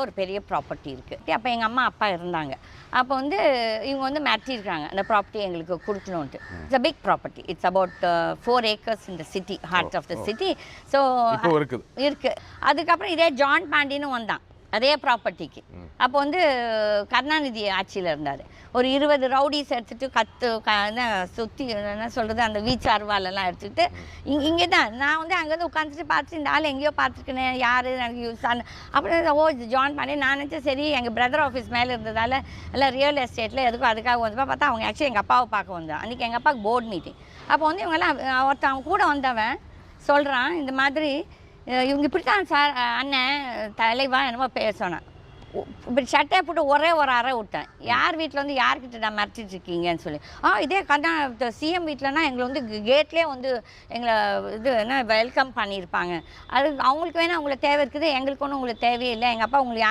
ஒரு பெரிய ப்ராப்பர்ட்டி இருக்குது. அப்போ எங்கள் அம்மா அப்பா இருந்தாங்க. அப்போ வந்து இவங்க வந்து மிரட்டியிருக்காங்க அந்த ப்ராப்பர்ட்டி எங்களுக்கு கொடுக்கணுன்ட்டு. It's a big property. It's about 4 acres in the city, heart of the city. So இருக்குது. அதுக்கப்புறம் இதே ஜான் பாண்டின்னு வந்தான் அதே ப்ராப்பர்ட்டிக்கு. அப்போ வந்து கருணாநிதி ஆட்சியில் இருந்தார். ஒரு 20 ரவுடிஸ் எடுத்துகிட்டு சுற்றி என்ன சொல்கிறது அந்த வீச்சு அருவாலெல்லாம் எடுத்துக்கிட்டு இங்கே தான் நான் வந்து அங்கேருந்து உட்காந்துட்டு பார்த்துட்டு இந்த ஆள் எங்கேயோ பார்த்துருக்கேன் யார் எனக்கு யூஸ் அப்புறம் ஜான் பாண்டி நான் நினச்சேன் சரி எங்கள் பிரதர் ஆஃபீஸ் மேலே இருந்ததால் எல்லாம் ரியல் எஸ்டேட்டில் எதுக்கும் அதுக்காக வந்து பார்த்தா அவங்க ஆக்சுவலி எங்கள் அப்பாவை பார்க்க வந்தான். அன்றைக்கி எங்கள் அப்பாவுக்கு போர்டு மீட்டிங். அப்போ வந்து இவங்கெல்லாம் ஒருத்தன் கூட வந்தவன் சொல்கிறான் இந்த மாதிரி இவங்க இப்படி தான் சார் அண்ணன் தலைவா என்னமோ பேசணும் இப்படி சட்டையை போட்டு ஒரே ஒரு அறை விட்டேன். யார் வீட்டில் வந்து யார்கிட்ட நான் மறைச்சிட்டு இருக்கீங்கன்னு சொல்லி இதே சிஎம் வீட்டிலனா எங்களை வந்து கேட்லேயே வந்து எங்களை இது என்ன வெல்கம் பண்ணியிருப்பாங்க. அது அவங்களுக்கு வேணால் அவங்களுக்கு தேவை இருக்குது, எங்களுக்கு ஒன்றும் உங்களுக்கு தேவையே இல்லை. எங்கள் அப்பா உங்களுக்கு